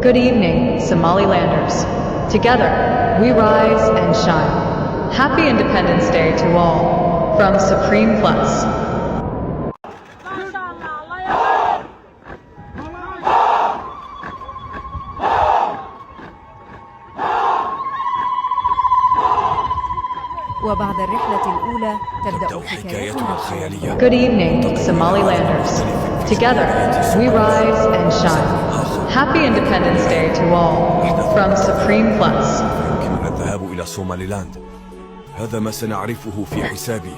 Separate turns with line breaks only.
Good evening, Somalilanders. Together, we rise and shine. Happy Independence Day to all, from Supreme Plus.
وبعد الرحلة الأولى تبدأ حكايتنا الخيالية.
Good evening, Somalilanders. Together, we rise and shine. Happy Independence Day to all, from Supreme Plus.
يمكننا الذهاب إلى سوماليلاند. هذا ما سنعرفه في حسابي.